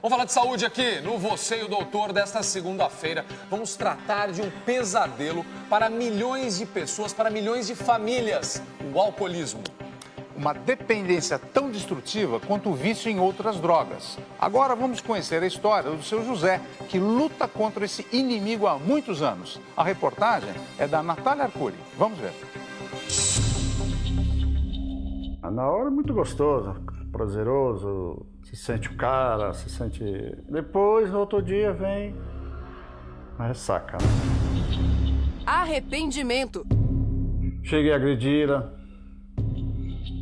Vamos falar de saúde aqui no Você e o Doutor desta segunda-feira. Vamos tratar de um pesadelo para milhões de pessoas, para milhões de famílias, o alcoolismo. Uma dependência tão destrutiva quanto o vício em outras drogas. Agora vamos conhecer a história do seu José, que luta contra esse inimigo há muitos anos. A reportagem é da Natália Arcuri. Vamos ver. Na hora é muito gostoso, prazeroso, se sente o cara, se sente... Depois, no outro dia, vem a ressaca, né? Arrependimento. Cheguei a agredi-la.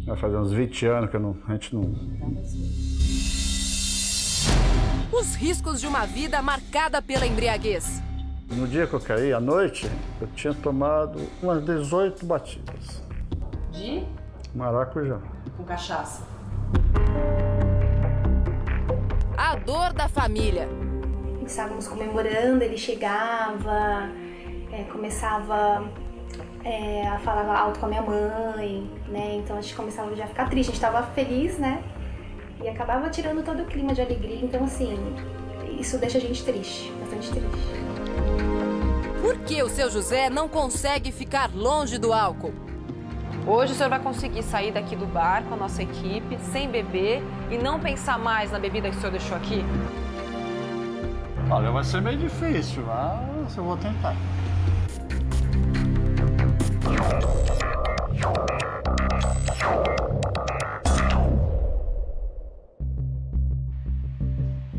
Vai fazer uns 20 anos que a gente não... Os riscos de uma vida marcada pela embriaguez. No dia que eu caí, à noite, eu tinha tomado umas 18 batidas. De? Maracujá. Com cachaça. A dor da família. Estávamos comemorando, ele chegava, começava a falar alto com a minha mãe, né? Então a gente começava já a ficar triste, a gente estava feliz, né? E acabava tirando todo o clima de alegria, então assim, isso deixa a gente triste, bastante triste. Por que o seu José não consegue ficar longe do álcool? Hoje o senhor vai conseguir sair daqui do bar com a nossa equipe, sem beber e não pensar mais na bebida que o senhor deixou aqui? Olha, vai ser meio difícil, mas eu vou tentar.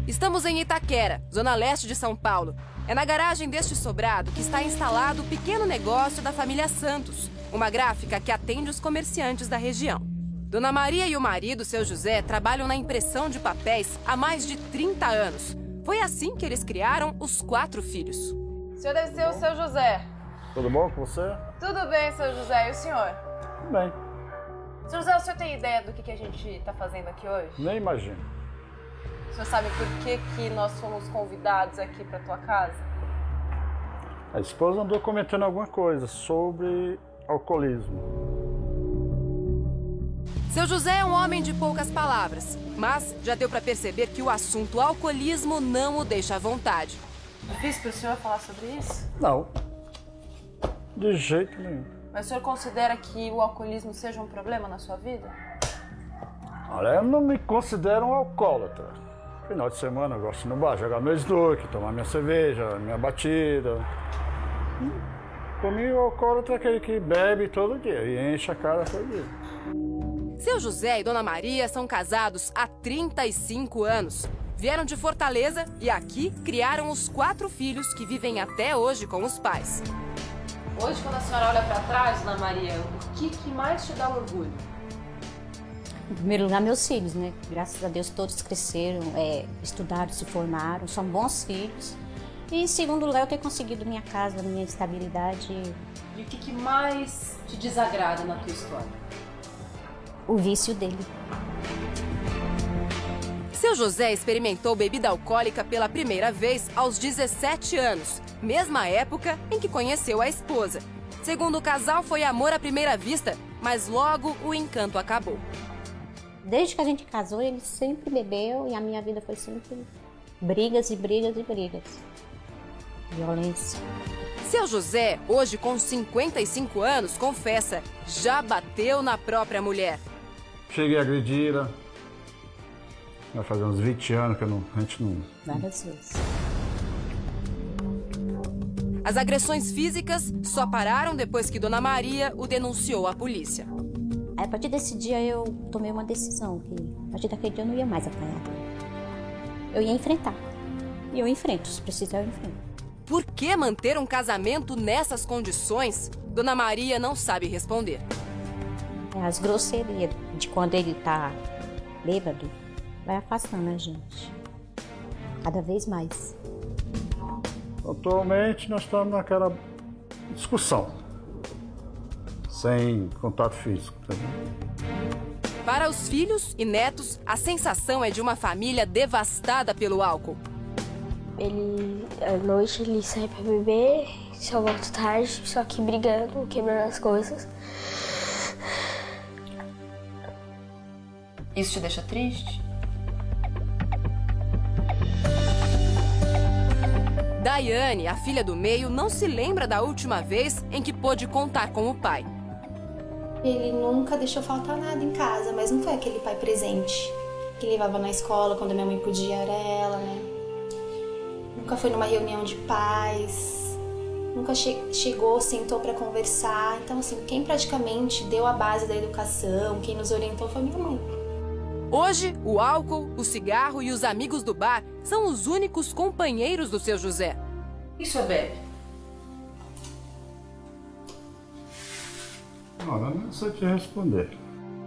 Estamos em Itaquera, zona leste de São Paulo. É na garagem deste sobrado que está instalado o pequeno negócio da família Santos, uma gráfica que atende os comerciantes da região. Dona Maria e o marido, seu José, trabalham na impressão de papéis há mais de 30 anos. Foi assim que eles criaram os 4 filhos. O senhor deve ser o seu José. Tudo bom com você? Tudo bem, seu José. E o senhor? Tudo bem. Seu José, o senhor tem ideia do que a gente está fazendo aqui hoje? Nem imagino. O senhor sabe por que nós fomos convidados aqui para tua casa? A esposa andou comentando alguma coisa sobre alcoolismo. Seu José é um homem de poucas palavras, mas já deu para perceber que o assunto alcoolismo não o deixa à vontade. Difícil para o senhor falar sobre isso? Não, de jeito nenhum. Mas o senhor considera que o alcoolismo seja um problema na sua vida? Olha, eu não me considero um alcoólatra. Final de semana eu gosto de ir no bar, jogar meu snooker, tomar minha cerveja, minha batida. Comigo, o alcoólatra é aquele que bebe todo dia e enche a cara todo dia. Seu José e Dona Maria são casados há 35 anos. Vieram de Fortaleza e aqui criaram os 4 filhos que vivem até hoje com os pais. Hoje, quando a senhora olha para trás, Dona Maria, o que mais te dá orgulho? Em primeiro lugar, meus filhos, né? Graças a Deus, todos cresceram, estudaram, se formaram, são bons filhos. E em segundo lugar, eu ter conseguido minha casa, minha estabilidade. E o que mais te desagrada na tua história? O vício dele. Seu José experimentou bebida alcoólica pela primeira vez aos 17 anos, mesma época em que conheceu a esposa. Segundo o casal, foi amor à primeira vista, mas logo o encanto acabou. Desde que a gente casou, ele sempre bebeu e a minha vida foi sempre brigas e brigas e brigas. Violência. Seu José, hoje com 55 anos, confessa, já bateu na própria mulher. Cheguei a agredi-la. Vai fazer uns 20 anos que a gente não... Várias vezes. As agressões físicas só pararam depois que Dona Maria o denunciou à polícia. Aí, a partir desse dia eu tomei uma decisão que a partir daquele dia eu não ia mais apanhar. Eu ia enfrentar. E eu enfrento, se precisar eu enfrento. Por que manter um casamento nessas condições? Dona Maria não sabe responder. As grosserias de quando ele tá bêbado vai afastando a gente. Cada vez mais. Atualmente nós estamos naquela discussão. Sem contato físico. Para os filhos e netos, a sensação é de uma família devastada pelo álcool. Ele, à noite, ele sai pra beber, só volta tarde, só que brigando, quebrando as coisas. Isso te deixa triste? Daiane, a filha do meio, não se lembra da última vez em que pôde contar com o pai. Ele nunca deixou faltar nada em casa, mas não foi aquele pai presente que levava na escola quando minha mãe podia, era ela, né? Nunca foi numa reunião de pais, nunca chegou, sentou para conversar. Então, assim, quem praticamente deu a base da educação, quem nos orientou foi minha mãe. Hoje, o álcool, o cigarro e os amigos do bar são os únicos companheiros do seu José. E o senhor bebe? Olha, não sei te responder.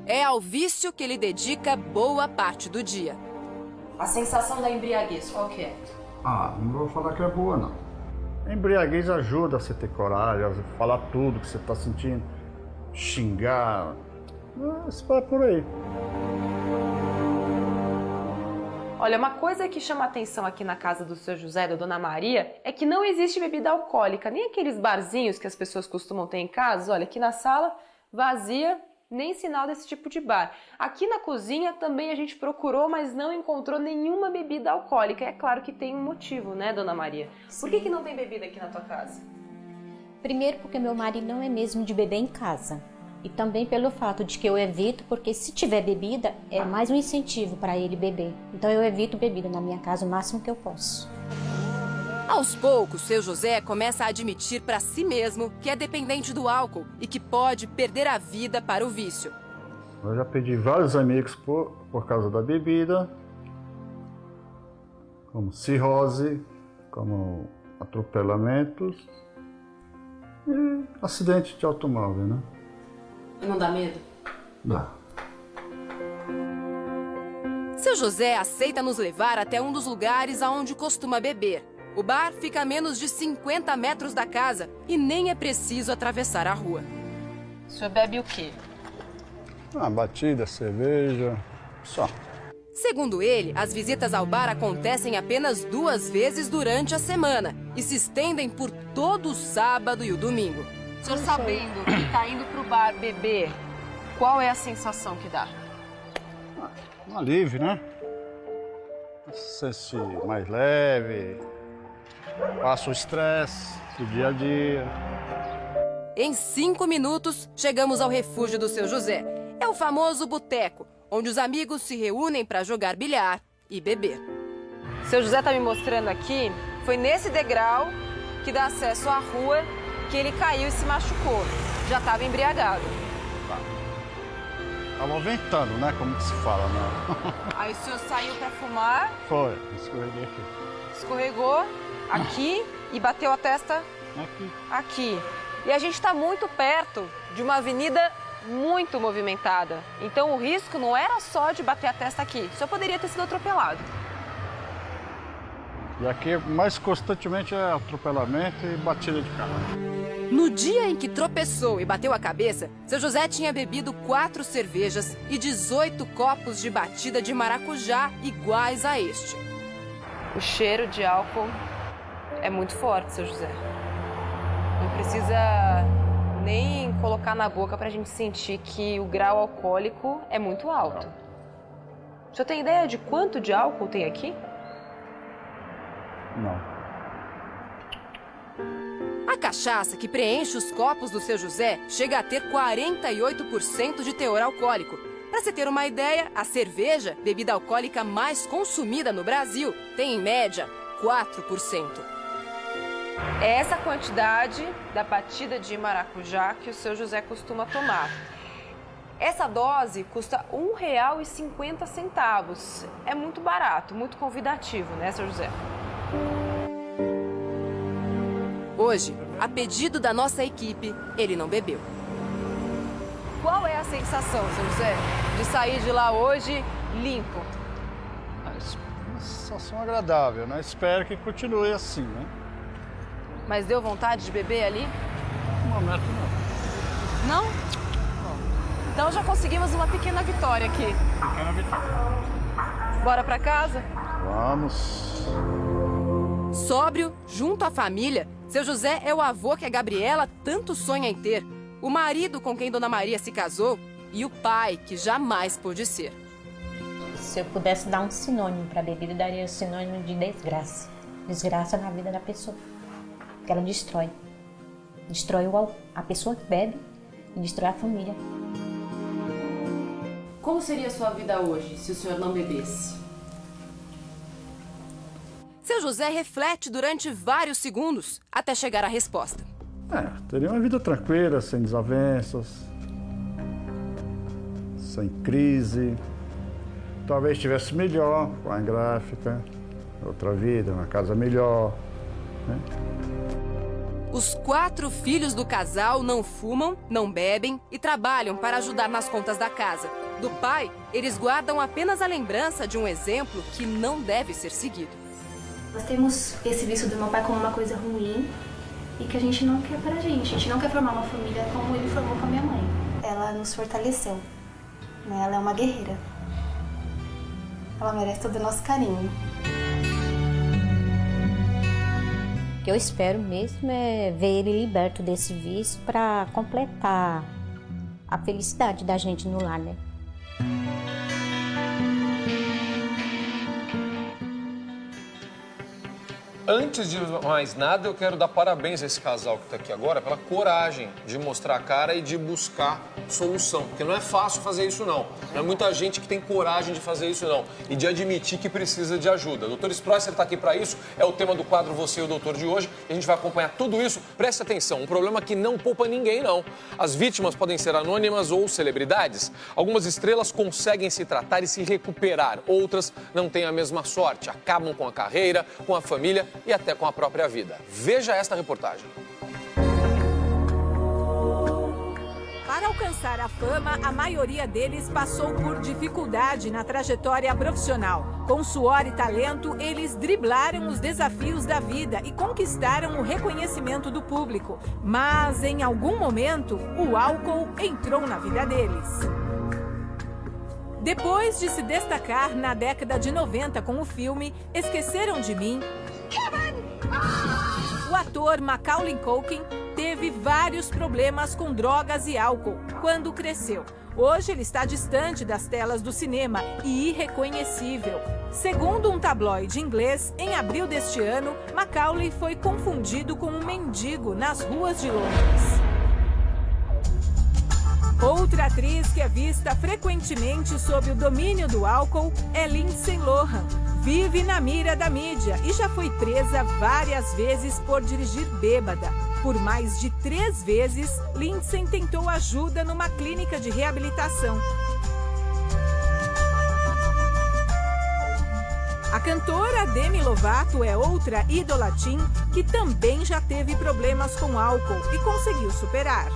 É ao vício que ele dedica boa parte do dia. A sensação da embriaguez, qual que é? Não vou falar que é boa, não. A embriaguez ajuda você a ter coragem, a falar tudo que você está sentindo, xingar. Isso vai por aí. Olha, uma coisa que chama atenção aqui na casa do seu José e da dona Maria é que não existe bebida alcoólica, nem aqueles barzinhos que as pessoas costumam ter em casa. Olha, aqui na sala, vazia, nem sinal desse tipo de bar. Aqui na cozinha também a gente procurou, mas não encontrou nenhuma bebida alcoólica. É claro que tem um motivo, né, dona Maria? Por que não tem bebida aqui na tua casa? Primeiro porque meu marido não é mesmo de beber em casa. E também pelo fato de que eu evito, porque se tiver bebida, é mais um incentivo para ele beber. Então eu evito bebida na minha casa o máximo que eu posso. Aos poucos, seu José começa a admitir para si mesmo que é dependente do álcool e que pode perder a vida para o vício. Eu já perdi vários amigos por causa da bebida, como cirrose, como atropelamentos e acidente de automóvel, né? Não dá medo? Dá. Seu José aceita nos levar até um dos lugares aonde costuma beber. O bar fica a menos de 50 metros da casa e nem é preciso atravessar a rua. O senhor bebe o quê? Batida, cerveja, só. Segundo ele, as visitas ao bar acontecem apenas 2 vezes durante a semana e se estendem por todo o sábado e o domingo. O senhor sabendo que está indo para o bar beber, qual é a sensação que dá? Um alívio, né? Sente-se mais leve, passa o estresse do dia a dia. Em 5 minutos, chegamos ao refúgio do seu José. É o famoso boteco, onde os amigos se reúnem para jogar bilhar e beber. Seu José está me mostrando aqui, foi nesse degrau que dá acesso à rua que ele caiu e se machucou. Já estava embriagado. Tava ventando, né? Como que se fala, né? Aí o senhor saiu para fumar. Foi, escorreguei aqui. Escorregou aqui e bateu a testa aqui. E a gente está muito perto de uma avenida muito movimentada. Então o risco não era só de bater a testa aqui. O senhor poderia ter sido atropelado. E aqui, mais constantemente, é atropelamento e batida de carro. No dia em que tropeçou e bateu a cabeça, seu José tinha bebido 4 cervejas e 18 copos de batida de maracujá iguais a este. O cheiro de álcool é muito forte, seu José. Não precisa nem colocar na boca pra gente sentir que o grau alcoólico é muito alto. O senhor tem ideia de quanto de álcool tem aqui? Não. A cachaça que preenche os copos do seu José chega a ter 48% de teor alcoólico. Para se ter uma ideia, a cerveja, bebida alcoólica mais consumida no Brasil, tem em média 4%. É essa quantidade da batida de maracujá que o seu José costuma tomar. Essa dose custa R$ 1,50. É muito barato, muito convidativo, né, seu José? Hoje, a pedido da nossa equipe, ele não bebeu. Qual é a sensação, seu José, de sair de lá hoje limpo? Uma sensação agradável, né? Espero que continue assim, né? Mas deu vontade de beber ali? No momento, não. Não? Então já conseguimos uma pequena vitória aqui. Pequena vitória. Bora pra casa? Vamos. Sóbrio, junto à família, seu José é o avô que a Gabriela tanto sonha em ter, o marido com quem Dona Maria se casou e o pai que jamais pôde ser. Se eu pudesse dar um sinônimo para a bebida, eu daria o sinônimo de desgraça. desgraça na vida da pessoa. Porque ela destrói. Destrói a pessoa que bebe e destrói a família. Como seria a sua vida hoje se o senhor não bebesse? Seu José reflete durante vários segundos até chegar à resposta. Teria uma vida tranquila, sem desavenças, sem crise. Talvez estivesse melhor com a gráfica, outra vida, uma casa melhor, né? Os 4 filhos do casal não fumam, não bebem e trabalham para ajudar nas contas da casa. Do pai, eles guardam apenas a lembrança de um exemplo que não deve ser seguido. Nós temos esse vício do meu pai como uma coisa ruim e que a gente não quer pra gente. A gente não quer formar uma família como ele formou com a minha mãe. Ela nos fortaleceu, né? Ela é uma guerreira. Ela merece todo o nosso carinho. O que eu espero mesmo é ver ele liberto desse vício para completar a felicidade da gente no lar, né? Antes de mais nada, eu quero dar parabéns a esse casal que está aqui agora pela coragem de mostrar a cara e de buscar solução. Porque não é fácil fazer isso, não. Não é muita gente que tem coragem de fazer isso, não. E de admitir que precisa de ajuda. Doutor Sprosser está aqui para isso. É o tema do quadro Você e o Doutor de hoje. E a gente vai acompanhar tudo isso. Preste atenção, um problema que não poupa ninguém, não. As vítimas podem ser anônimas ou celebridades. Algumas estrelas conseguem se tratar e se recuperar. Outras não têm a mesma sorte. Acabam com a carreira, com a família e até com a própria vida. Veja esta reportagem. Para alcançar a fama, a maioria deles passou por dificuldade na trajetória profissional. Com suor e talento, eles driblaram os desafios da vida e conquistaram o reconhecimento do público. Mas, em algum momento, o álcool entrou na vida deles. Depois de se destacar na década de 90 com o filme Esqueceram de Mim, o ator Macaulay Culkin teve vários problemas com drogas e álcool quando cresceu. Hoje ele está distante das telas do cinema e irreconhecível. Segundo um tabloide inglês, em abril deste ano, Macaulay foi confundido com um mendigo nas ruas de Londres. Outra atriz que é vista frequentemente sob o domínio do álcool é Lindsay Lohan. Vive na mira da mídia e já foi presa várias vezes por dirigir bêbada. Por mais de 3 vezes, Lindsay tentou ajuda numa clínica de reabilitação. A cantora Demi Lovato é outra ídola teen que também já teve problemas com álcool e conseguiu superar.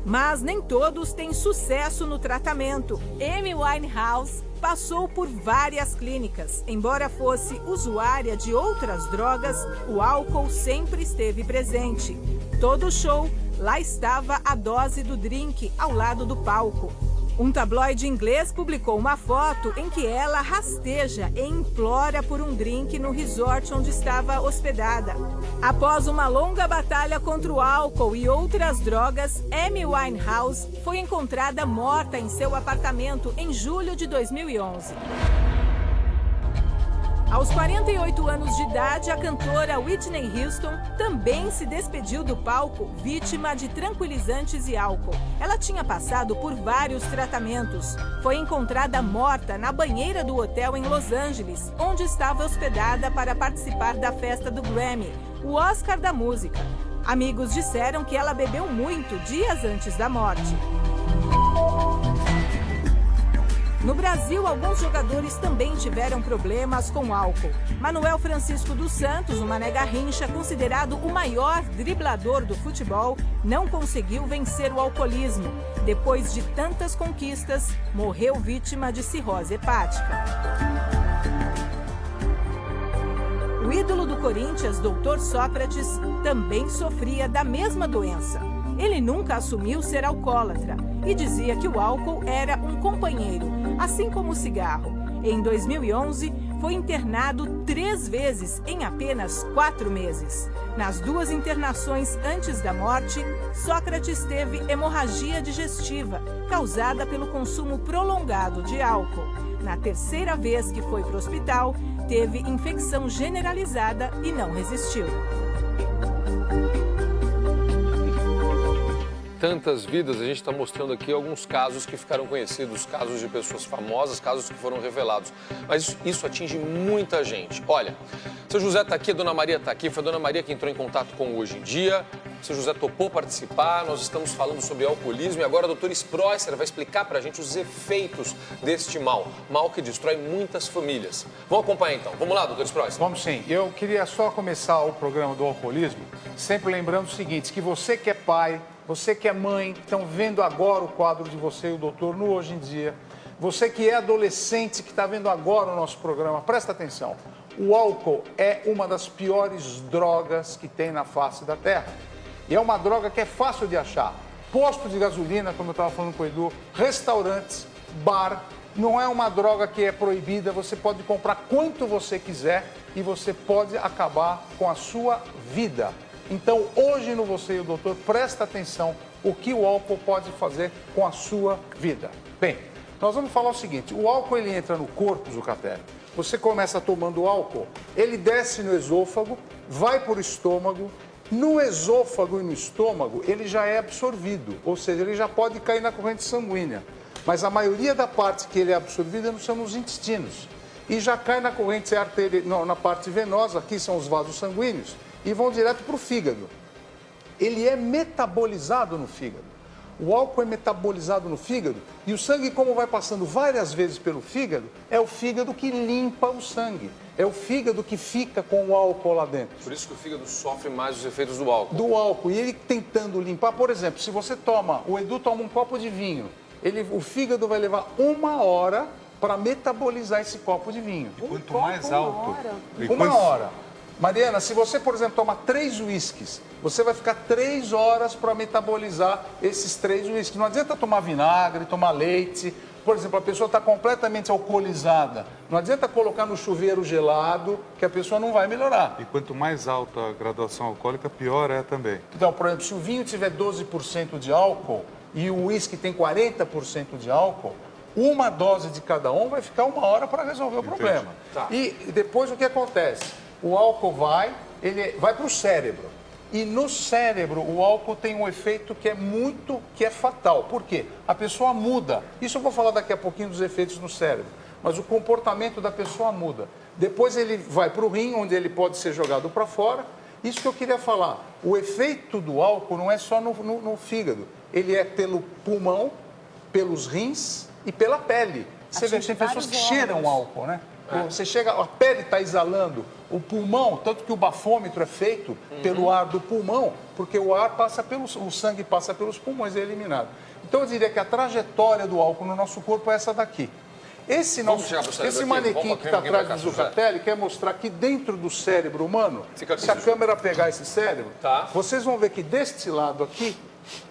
Mas nem todos têm sucesso no tratamento. Amy Winehouse passou por várias clínicas. Embora fosse usuária de outras drogas, o álcool sempre esteve presente. Todo show, lá estava a dose do drink ao lado do palco. Um tabloide inglês publicou uma foto em que ela rasteja e implora por um drink no resort onde estava hospedada. Após uma longa batalha contra o álcool e outras drogas, Amy Winehouse foi encontrada morta em seu apartamento em julho de 2011. Aos 48 anos de idade, a cantora Whitney Houston também se despediu do palco, vítima de tranquilizantes e álcool. Ela tinha passado por vários tratamentos. Foi encontrada morta na banheira do hotel em Los Angeles, onde estava hospedada para participar da festa do Grammy, o Oscar da música. Amigos disseram que ela bebeu muito dias antes da morte. No Brasil, alguns jogadores também tiveram problemas com álcool. Manuel Francisco dos Santos, o Mané Garrincha, considerado o maior driblador do futebol, não conseguiu vencer o alcoolismo. Depois de tantas conquistas, morreu vítima de cirrose hepática. O ídolo do Corinthians, Dr. Sócrates, também sofria da mesma doença. Ele nunca assumiu ser alcoólatra e dizia que o álcool era um companheiro, assim como o cigarro. Em 2011, foi internado 3 vezes em apenas 4 meses. Nas 2 internações antes da morte, Sócrates teve hemorragia digestiva, causada pelo consumo prolongado de álcool. Na terceira vez que foi para o hospital, teve infecção generalizada e não resistiu. Tantas vidas, a gente está mostrando aqui alguns casos que ficaram conhecidos, casos de pessoas famosas, casos que foram revelados. Mas isso atinge muita gente. Olha, seu José está aqui, a Dona Maria está aqui, foi a Dona Maria que entrou em contato com o Hoje em Dia. O seu José topou participar, nós estamos falando sobre alcoolismo e agora o doutor Spreusser vai explicar para a gente os efeitos deste mal que destrói muitas famílias. Vamos acompanhar então. Vamos lá, doutor Spreusser. Vamos sim. Eu queria só começar o programa do alcoolismo sempre lembrando o seguinte, que você que é pai, você que é mãe, que estão vendo agora o quadro de você e o doutor no Hoje em Dia, você que é adolescente, que está vendo agora o nosso programa, presta atenção. O álcool é uma das piores drogas que tem na face da Terra. E é uma droga que é fácil de achar. Posto de gasolina, como eu estava falando com o Edu, restaurantes, bar. Não é uma droga que é proibida, você pode comprar quanto você quiser e você pode acabar com a sua vida. Então, hoje no Você e o Doutor, presta atenção o que o álcool pode fazer com a sua vida. Bem, nós vamos falar o seguinte, o álcool ele entra no corpo, Zucatelli. Você começa tomando álcool, ele desce no esôfago, vai para o estômago, no esôfago e no estômago ele já é absorvido, ou seja, ele já pode cair na corrente sanguínea. Mas a maioria da parte que ele é absorvido são nos intestinos. E já cai na corrente na parte venosa, aqui são os vasos sanguíneos, e vão direto para o fígado. Ele é metabolizado no fígado. O álcool é metabolizado no fígado e o sangue, como vai passando várias vezes pelo fígado, é o fígado que limpa o sangue. É o fígado que fica com o álcool lá dentro. Por isso que o fígado sofre mais os efeitos do álcool. Do álcool. E ele tentando limpar, por exemplo, se você o Edu toma um copo de vinho, o fígado vai levar 1 hora para metabolizar esse copo de vinho. E quanto mais alto... Uma hora. Mariana, se você, por exemplo, toma 3 uísques, você vai ficar 3 horas para metabolizar esses 3 uísques. Não adianta tomar vinagre, tomar leite. Por exemplo, a pessoa está completamente alcoolizada. Não adianta colocar no chuveiro gelado, que a pessoa não vai melhorar. E quanto mais alta a graduação alcoólica, pior é também. Então, por exemplo, se o vinho tiver 12% de álcool e o uísque tem 40% de álcool, uma dose de cada um vai ficar 1 hora para resolver o problema. Tá. E depois o que acontece? O álcool vai para o cérebro. E no cérebro, o álcool tem um efeito que é fatal. Por quê? A pessoa muda. Isso eu vou falar daqui a pouquinho dos efeitos no cérebro. Mas o comportamento da pessoa muda. Depois ele vai para o rim, onde ele pode ser jogado para fora. Isso que eu queria falar. O efeito do álcool não é só no fígado. Ele é pelo pulmão, pelos rins e pela pele. Você vê, tem pessoas que cheiram álcool, né? Você chega, a pele está exalando, o pulmão, tanto que o bafômetro é feito pelo ar do pulmão, porque o ar passa o sangue passa pelos pulmões e é eliminado. Então eu diria que a trajetória do álcool no nosso corpo é essa daqui. Esse manequim que está atrás do Zucatelli quer mostrar que dentro do cérebro humano, se a câmera pegar esse cérebro, vocês vão ver que deste lado aqui,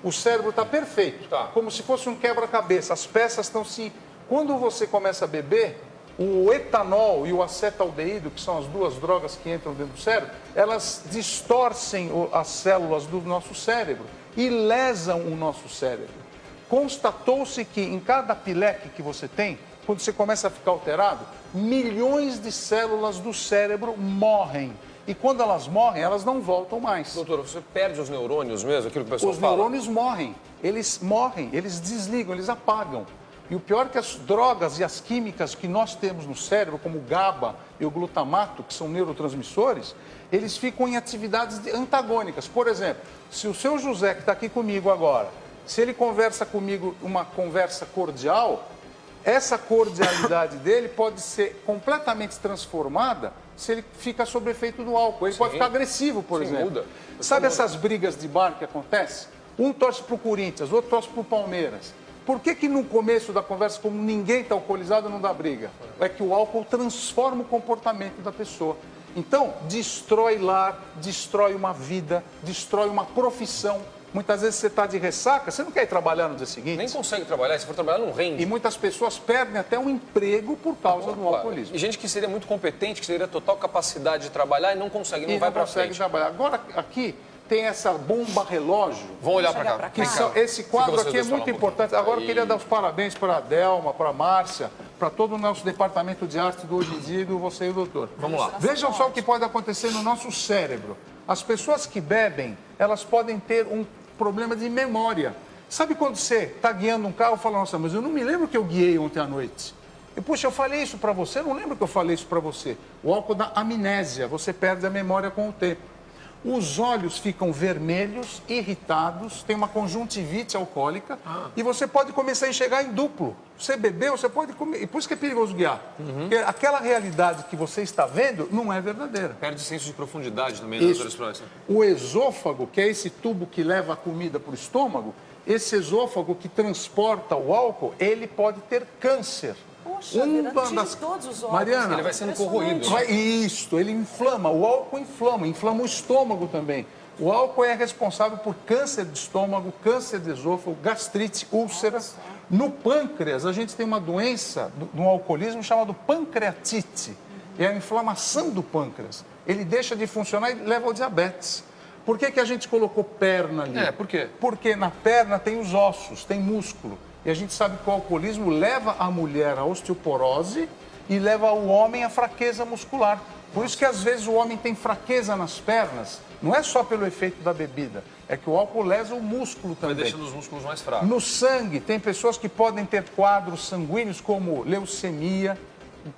o cérebro está perfeito, como se fosse um quebra-cabeça, as peças estão assim. Quando você começa a beber, o etanol e o acetaldeído, que são as 2 drogas que entram dentro do cérebro, elas distorcem as células do nosso cérebro e lesam o nosso cérebro. Constatou-se que em cada pileque que você tem, quando você começa a ficar alterado, milhões de células do cérebro morrem. E quando elas morrem, elas não voltam mais. Doutor, você perde os neurônios mesmo, aquilo que o pessoal fala? Os neurônios morrem, eles desligam, eles apagam. E o pior é que as drogas e as químicas que nós temos no cérebro, como o GABA e o glutamato, que são neurotransmissores, eles ficam em atividades antagônicas. Por exemplo, se o seu José, que está aqui comigo agora, se ele conversa comigo uma conversa cordial, essa cordialidade dele pode ser completamente transformada se ele fica sob efeito do álcool. Ele pode ficar agressivo, por exemplo. Muda. Sabe essas brigas de bar que acontecem? Um torce para o Corinthians, outro torce para o Palmeiras. Por que no começo da conversa, como ninguém está alcoolizado, não dá briga? É que o álcool transforma o comportamento da pessoa. Então, destrói lar, destrói uma vida, destrói uma profissão. Muitas vezes você está de ressaca, você não quer ir trabalhar no dia seguinte. Nem consegue trabalhar, se for trabalhar não rende. E muitas pessoas perdem até um emprego por causa do alcoolismo. E gente que seria muito competente, que teria total capacidade de trabalhar e não consegue, não vai para frente. Não consegue trabalhar. Agora, aqui tem essa bomba relógio. Vamos olhar para cá. Esse quadro aqui é muito importante. Agora eu queria dar os parabéns para a Delma, para a Márcia, para todo o nosso departamento de arte do Hoje em Dia e do Você e o Doutor. Vamos lá. Vejam só o que pode acontecer no nosso cérebro. As pessoas que bebem, elas podem ter um problema de memória. Sabe quando você está guiando um carro e fala, nossa, mas eu não me lembro que eu guiei ontem à noite. E, puxa, eu falei isso para você, eu não lembro que eu falei isso para você. O álcool dá amnésia, você perde a memória com o tempo. Os olhos ficam vermelhos, irritados, tem uma conjuntivite alcoólica e você pode começar a enxergar em duplo. Você bebeu, você pode comer, e por isso que é perigoso guiar. Porque aquela realidade que você está vendo não é verdadeira. Perde senso de profundidade também nas horas próximas. O esôfago, que é esse tubo que leva a comida para o estômago, esse esôfago que transporta o álcool, ele pode ter câncer. Poxa, todos os órgãos. Mariana, ele vai sendo corroído. Isso, ele inflama, o álcool inflama o estômago também. O álcool é responsável por câncer de estômago, câncer de esôfago, gastrite, úlceras. No pâncreas, a gente tem uma doença no alcoolismo chamada pancreatite. É a inflamação do pâncreas. Ele deixa de funcionar e leva ao diabetes. Por que a gente colocou perna ali? Por quê? Porque na perna tem os ossos, tem músculo. E a gente sabe que o alcoolismo leva a mulher à osteoporose e leva o homem à fraqueza muscular. Por isso que às vezes o homem tem fraqueza nas pernas, não é só pelo efeito da bebida, é que o álcool lesa o músculo também. Vai deixando os músculos mais fracos. No sangue, tem pessoas que podem ter quadros sanguíneos como leucemia,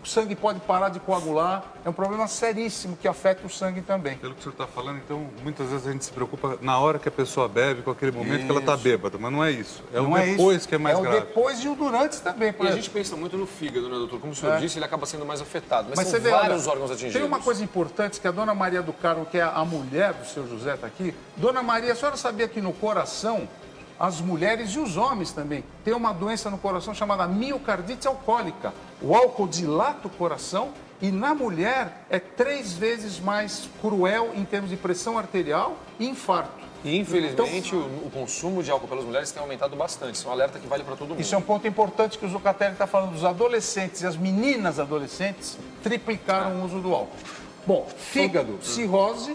o sangue pode parar de coagular, é um problema seríssimo que afeta o sangue também. Pelo que o senhor está falando, então, muitas vezes a gente se preocupa na hora que a pessoa bebe, com aquele momento que ela está bêbada, mas não é isso. É o depois que é mais grave. É o depois e o durante também. E a gente pensa muito no fígado, né, doutor? Como o senhor disse, ele acaba sendo mais afetado, mas são vários órgãos atingidos. Tem uma coisa importante que a dona Maria do Carmo, que é a mulher do seu José, está aqui. Dona Maria, a senhora sabia que no coração, as mulheres e os homens também têm uma doença no coração chamada miocardite alcoólica. O álcool dilata o coração e na mulher é 3 vezes mais cruel em termos de pressão arterial e infarto. E infelizmente o consumo de álcool pelas mulheres tem aumentado bastante. Isso é um alerta que vale para todo mundo. Isso é um ponto importante que o Zucatelli está falando. Os adolescentes e as meninas adolescentes triplicaram o uso do álcool. Bom, fígado, cirrose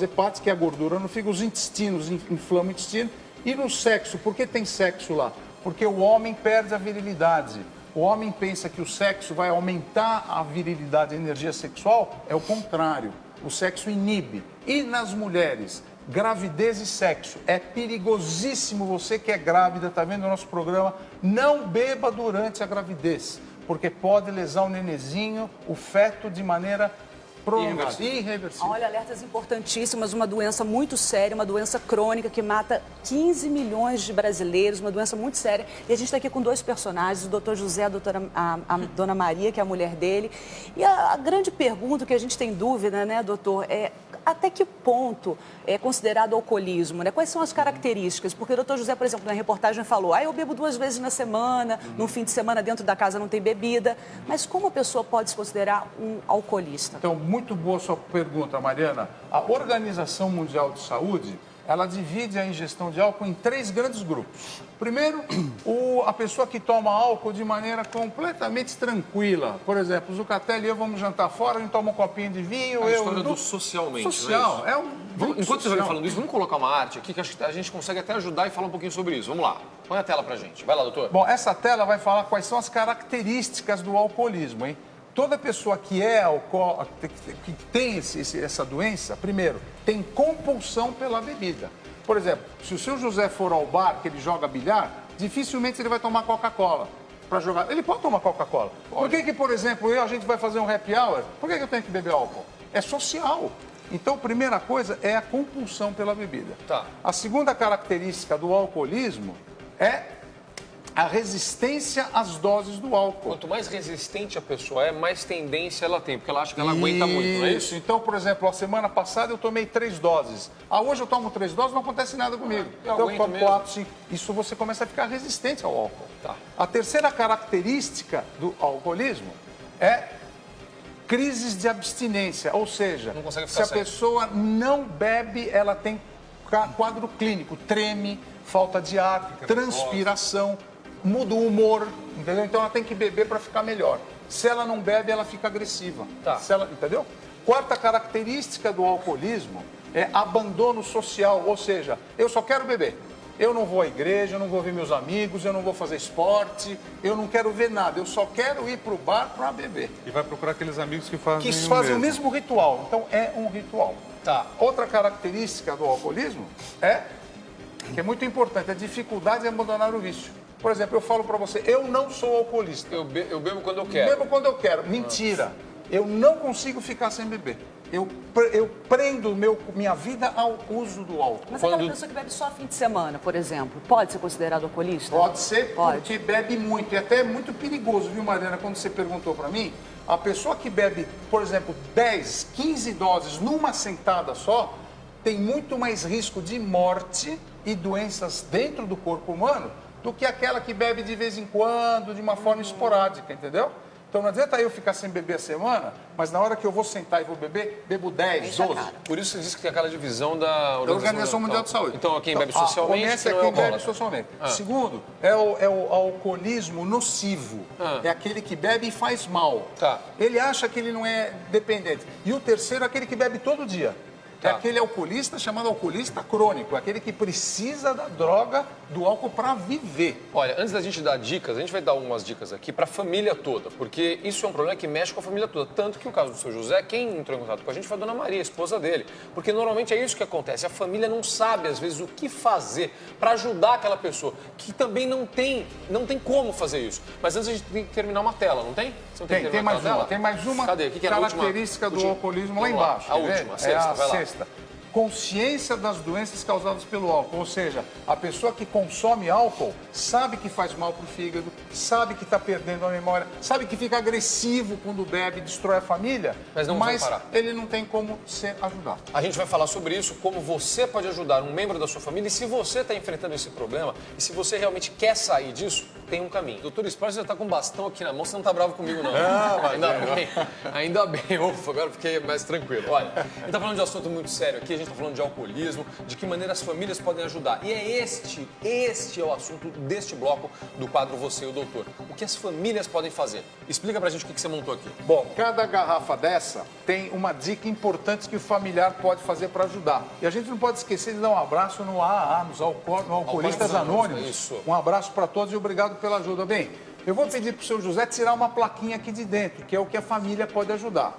hepática, que é a gordura no fígado, os intestinos, inflama o intestino. E no sexo, por que tem sexo lá? Porque o homem perde a virilidade. O homem pensa que o sexo vai aumentar a virilidade, a energia sexual. É o contrário. O sexo inibe. E nas mulheres, gravidez e sexo. É perigosíssimo você que é grávida, está vendo o nosso programa, não beba durante a gravidez. Porque pode lesar o nenezinho, o feto, de maneira irreversível. Olha, alertas importantíssimas, uma doença muito séria, uma doença crônica que mata 15 milhões de brasileiros, uma doença muito séria. E a gente está aqui com 2 personagens, o doutor José, a dona Maria, que é a mulher dele. E a grande pergunta que a gente tem dúvida, né, doutor, é até que ponto é considerado alcoolismo, né? Quais são as características? Porque o doutor José, por exemplo, na reportagem falou, eu bebo 2 vezes na semana, no fim de semana dentro da casa não tem bebida. Mas como a pessoa pode se considerar um alcoolista? Então, muito boa sua pergunta, Mariana. A Organização Mundial de Saúde, ela divide a ingestão de álcool em 3 grandes grupos. Primeiro, a pessoa que toma álcool de maneira completamente tranquila. Por exemplo, o Zucatelli e eu vamos jantar fora, a gente toma um copinho de vinho. A história do socialmente, social, não é isso? Enquanto você vai falando isso, vamos colocar uma arte aqui que acho que a gente consegue até ajudar e falar um pouquinho sobre isso. Vamos lá, põe a tela pra gente. Vai lá, doutor. Bom, essa tela vai falar quais são as características do alcoolismo, hein? Toda pessoa que que tem essa doença, primeiro, tem compulsão pela bebida. Por exemplo, se o seu José for ao bar, que ele joga bilhar, dificilmente ele vai tomar Coca-Cola para jogar. Ele pode tomar Coca-Cola. Por que, por exemplo, a gente vai fazer um happy hour? Por que eu tenho que beber álcool? É social. Então, a primeira coisa é a compulsão pela bebida. Tá. A segunda característica do alcoolismo é a resistência às doses do álcool. Quanto mais resistente a pessoa é, mais tendência ela tem, porque ela acha que ela aguenta muito, não é isso? Então, por exemplo, a semana passada eu tomei 3 doses. Hoje eu tomo 3 doses, não acontece nada comigo. Então, eu tomo 4, 5. Isso você começa a ficar resistente ao álcool. Tá. A terceira característica do alcoolismo é crises de abstinência. Ou seja, se a pessoa não bebe, ela tem quadro clínico, treme, falta de ar, transpiração, muda o humor, entendeu? Então ela tem que beber para ficar melhor. Se ela não bebe, ela fica agressiva. Tá. Entendeu? Quarta característica do alcoolismo é abandono social, ou seja, eu só quero beber. Eu não vou à igreja, eu não vou ver meus amigos, eu não vou fazer esporte, eu não quero ver nada, eu só quero ir pro bar para beber. E vai procurar aqueles amigos que fazem o mesmo ritual. Então é um ritual. Tá. Outra característica do alcoolismo é, que é muito importante, a dificuldade de abandonar o vício. Por exemplo, eu falo para você, eu não sou alcoolista. Eu bebo quando eu quero. Bebo quando eu quero. Mentira. Eu não consigo ficar sem beber. Eu prendo minha vida ao uso do álcool. Mas aquela pessoa que bebe só fim de semana, por exemplo, pode ser considerado alcoolista? Pode ser, porque bebe muito. E até é muito perigoso, viu, Mariana, quando você perguntou para mim, a pessoa que bebe, por exemplo, 10, 15 doses numa sentada só, tem muito mais risco de morte e doenças dentro do corpo humano do que aquela que bebe de vez em quando, de uma forma esporádica, entendeu? Então não adianta eu ficar sem beber a semana, mas na hora que eu vou sentar e vou beber, bebo 10, 12. Por isso diz que tem aquela divisão da Organização Mundial de Saúde. Então quem bebe socialmente, começa não é quem alcoólatra. bebe socialmente. Segundo, é o alcoolismo nocivo. É aquele que bebe e faz mal. Tá. Ele acha que ele não é dependente. E o terceiro é aquele que bebe todo dia. É aquele alcoolista chamado alcoolista crônico, aquele que precisa da droga, do álcool para viver. Olha, antes da gente dar dicas, a gente vai dar algumas dicas aqui para a família toda, porque isso é um problema que mexe com a família toda. Tanto que o caso do seu José, quem entrou em contato com a gente foi a dona Maria, a esposa dele. Porque normalmente é isso que acontece, a família não sabe, às vezes, o que fazer para ajudar aquela pessoa, que também não tem como fazer isso. Mas antes a gente tem que terminar uma tela, não tem? Você não Tem mais uma. Tem mais uma Cadê? Que é a característica do alcoolismo lá embaixo. A última, a sexta, vai lá. Consciência das doenças causadas pelo álcool, ou seja, a pessoa que consome álcool sabe que faz mal para o fígado, sabe que está perdendo a memória, sabe que fica agressivo quando bebe, destrói a família, mas ele não tem como ser ajudado. A gente vai falar sobre isso, como você pode ajudar um membro da sua família, e se você está enfrentando esse problema, e se você realmente quer sair disso, tem um caminho. Doutor Espárcio já está com um bastão aqui na mão, você não está bravo comigo não. Ainda bem, ufa, agora fiquei mais tranquilo. Olha, a gente está falando de um assunto muito sério aqui, a gente está falando de alcoolismo, de que maneira as famílias podem ajudar. E é este é o assunto deste bloco do quadro Você e o Doutor. O que as famílias podem fazer? Explica pra gente o que você montou aqui. Bom, cada garrafa dessa tem uma dica importante que o familiar pode fazer para ajudar. E a gente não pode esquecer de dar um abraço no AA, no Alcoolistas Anônimos. Isso. Um abraço para todos e obrigado pela ajuda. Bem, eu vou pedir pro seu José tirar uma plaquinha aqui de dentro, que é o que a família pode ajudar.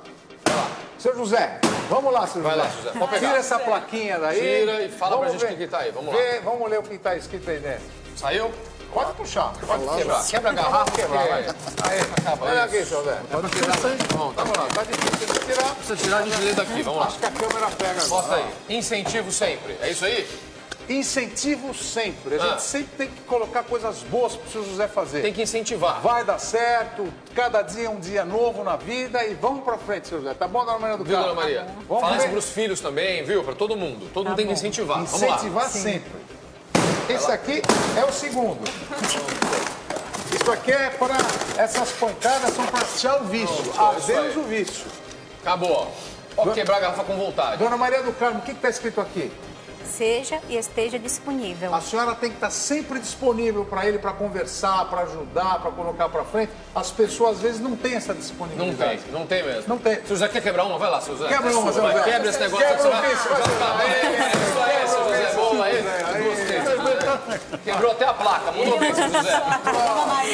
Seu José, vamos lá, seu José. Vai lá, José. Pode pegar. Tira essa plaquinha daí. Tira e fala pra gente o que tá aí. Vamos lá. Vamos ler o que está escrito aí dentro. Saiu? Pode puxar. Pode quebrar. Quebra a garrafa. Quebrar, vai. Olha aqui, seu José. Pode tirar. Vamos lá, tá difícil de tirar. Precisa tirar, a gente lê daqui. Vamos lá. Acho que a câmera pega agora. Mostra aí. Incentivo sempre. É isso aí? Incentivo sempre. A gente sempre tem que colocar coisas boas para o seu José fazer. Tem que incentivar. Vai dar certo, cada dia é um dia novo na vida e vamos para frente, seu José. Tá bom, dona Maria do Carmo? Viu, dona Maria? Fala isso para os filhos também, viu? Para todo mundo. Todo mundo tem que incentivar. Vamos lá. Incentivar sempre. Esse aqui é o segundo. Isso aqui é para... Essas pancadas são para tirar o vício. Adeus o vício. Acabou. Pode quebrar a garrafa com vontade. Dona Maria do Carmo, o que está escrito aqui? Seja e esteja disponível. A senhora tem que estar sempre disponível para ele, para conversar, para ajudar, para colocar para frente. As pessoas, às vezes, não têm essa disponibilidade. Não tem mesmo. Não tem. Se o José quer quebrar uma, vai lá, seu José. Quebra uma, seu José. Quebra esse negócio. Quebra o vício. Isso aí, seu José. Boa aí. Quebrou até a placa. Mandou bem, seu José.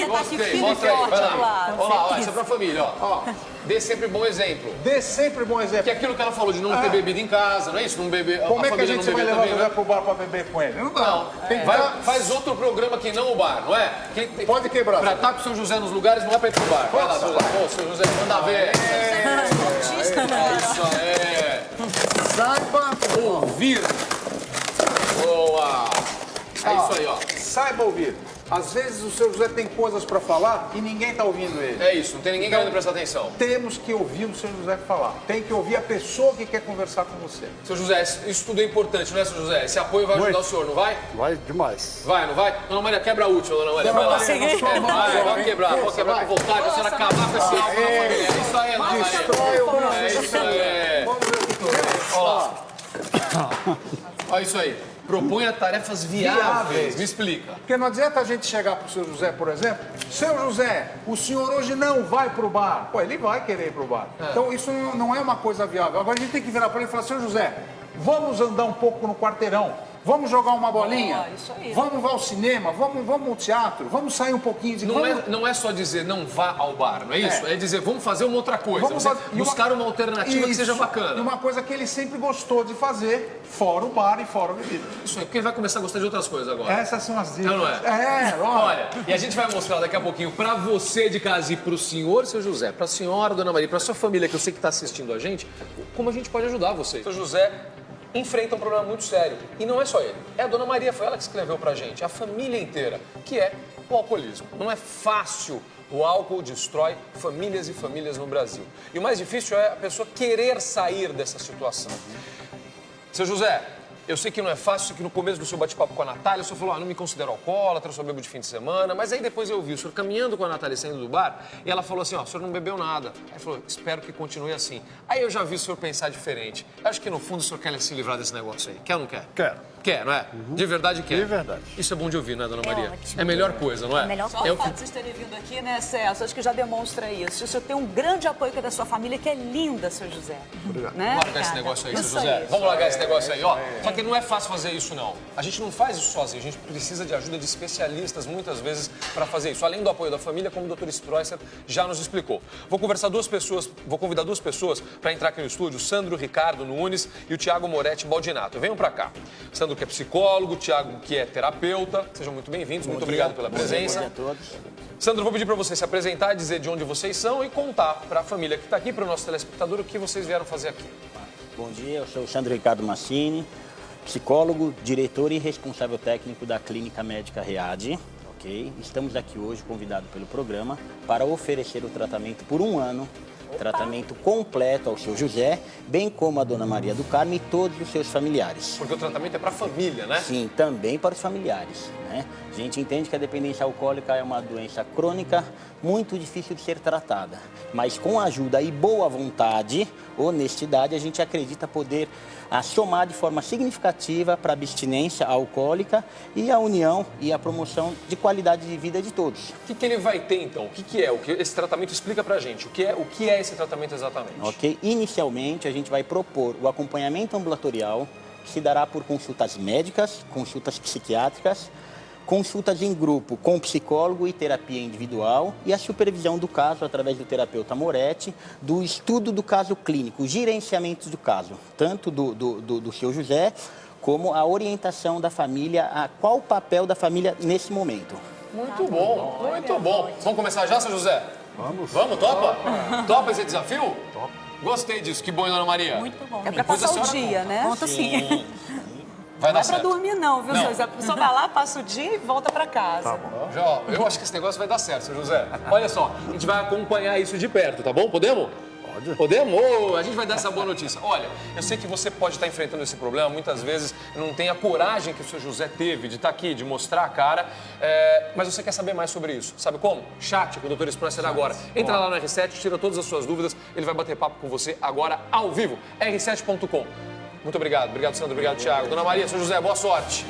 Gostei. Mostra aí. Vai lá. Olha lá, isso é pra família, ó. Dê sempre bom exemplo. Dê sempre bom exemplo. Que é aquilo que ela falou de não ter bebido em casa, não é isso? Não beber. Como é que a gente vai levar o José pro bar para beber com ele? Não dá. Faz outro programa que não o bar, não é? Pode quebrar. Pra estar com o seu José nos lugares, não é pra ir pro bar. Vai lá, José. Ô, seu José, manda ver. Isso é. Saiba ouvir. Boa. É isso aí, ó. Saiba ouvir. Às vezes o seu José tem coisas para falar e ninguém está ouvindo ele. É isso, não tem ninguém querendo prestar atenção. Temos que ouvir o seu José falar. Tem que ouvir a pessoa que quer conversar com você. Seu José, isso tudo é importante, não é, seu José? Esse apoio vai ajudar o senhor, não vai? Vai demais. Vai, não vai? Dona Maria, quebra a última, dona Maria. Vai lá. Pode quebrar com vontade, a senhora acabar com esse álcool na família. É isso aí, dona Maria. Destrói o vício. É isso aí. Vamos ver o que tu quer. Olha lá. Olha isso aí. Proponha tarefas viáveis. Me explica. Porque não adianta a gente chegar para o seu José, por exemplo. Seu José, o senhor hoje não vai para o bar. Pô, ele vai querer ir para o bar. Então isso não é uma coisa viável. Agora a gente tem que virar para ele e falar, seu José, vamos andar um pouco no quarteirão. Vamos jogar uma bolinha? Isso aí. Vamos ao cinema? Vamos ao teatro? Vamos sair um pouquinho de... Não é só dizer não vá ao bar, não é isso? É dizer vamos fazer uma outra coisa. Buscar uma alternativa que seja bacana. E uma coisa que ele sempre gostou de fazer, fora o bar e fora a bebida. Isso aí, porque ele vai começar a gostar de outras coisas agora. Essas são as dicas. Não é? Olha. E a gente vai mostrar daqui a pouquinho pra você de casa e pro senhor, seu José, pra senhora, dona Maria, pra sua família, que eu sei que tá assistindo a gente, como a gente pode ajudar vocês. Seu José enfrenta um problema muito sério. E não é só ele. É a dona Maria, foi ela que escreveu pra gente, a família inteira, que é o alcoolismo. Não é fácil. O álcool destrói famílias e famílias no Brasil. E o mais difícil é a pessoa querer sair dessa situação. Seu José, eu sei que não é fácil, que no começo do seu bate-papo com a Natália, o senhor falou, não me considero alcoólatra, eu só bebo de fim de semana, mas aí depois eu vi o senhor caminhando com a Natália saindo do bar, e ela falou assim, o senhor não bebeu nada. Aí falou, espero que continue assim. Aí eu já vi o senhor pensar diferente. Acho que no fundo o senhor quer se livrar desse negócio aí. Quer ou não quer? Quero. Quer, não é? De verdade quer. De verdade. Isso é bom de ouvir, né, dona Maria? É a melhor coisa, não é? Só o fato de vocês terem vindo aqui, né, Celso, acho que já demonstra isso. O senhor tem um grande apoio da sua família, que é linda, seu José. Obrigado. Né? Vamos largar esse negócio aí, seu José. Vamos largar esse negócio aí, ó. Só que não é fácil fazer isso, não. A gente não faz isso sozinho, a gente precisa de ajuda de especialistas, muitas vezes, para fazer isso. Além do apoio da família, como o Dr. Stroesser já nos explicou. Vou convidar duas pessoas para entrar aqui no estúdio, o Sandro Ricardo Nunes e o Tiago Moretti Baldinato. Venham para cá. O Sandro, que é psicólogo, o Tiago, que é terapeuta. Sejam muito bem-vindos, muito obrigado pela presença. Bom dia a todos. Sandro, vou pedir para você se apresentar, dizer de onde vocês são e contar para a família que está aqui, para o nosso telespectador, o que vocês vieram fazer aqui. Bom dia, eu sou o Sandro Ricardo Massini, psicólogo, diretor e responsável técnico da Clínica Médica Read. Ok? Estamos aqui hoje, convidados pelo programa, para oferecer o tratamento por um ano. Tratamento completo ao seu José, bem como a dona Maria do Carmo e todos os seus familiares. Porque o tratamento é para a família, né? Sim, também para os familiares, né? A gente entende que a dependência alcoólica é uma doença crônica muito difícil de ser tratada. Mas com ajuda e boa vontade, honestidade, a gente acredita poder somar de forma significativa para a abstinência alcoólica e a união e a promoção de qualidade de vida de todos. O que ele vai ter, então? O que é? Esse tratamento explica pra gente. O que é esse tratamento exatamente? Ok. Inicialmente, a gente vai propor o acompanhamento ambulatorial, que se dará por consultas médicas, consultas psiquiátricas, consultas em grupo com psicólogo e terapia individual e a supervisão do caso através do terapeuta Moretti, do estudo do caso clínico, gerenciamento do caso, tanto do seu José, como a orientação da família, qual o papel da família nesse momento. Muito bom, muito bom. Vamos começar já, seu José? Vamos. Vamos, topa? Topa esse desafio? Top. Gostei disso, que bom, hein, dona Maria? Muito bom. É para passar o dia, né? Conta sim. Vai dar Não é pra certo. dormir não, viu, Não. José? A pessoa vai lá, passa o dia e volta pra casa. Tá bom. Já, eu acho que esse negócio vai dar certo, seu José. Olha só, a gente vai acompanhar isso de perto, tá bom? Podemos? Pode. Podemos? Oh, a gente vai dar essa boa notícia. Olha, eu sei que você pode estar enfrentando esse problema, muitas vezes não tem a coragem que o seu José teve de estar aqui, de mostrar a cara, mas você quer saber mais sobre isso. Sabe como? Chat com o Dr. Stroesser agora. Entra lá no R7, tira todas as suas dúvidas, ele vai bater papo com você agora ao vivo. R7.com. Muito obrigado. Obrigado, Sandro. Obrigado, Thiago. Dona Maria, seu José, boa sorte.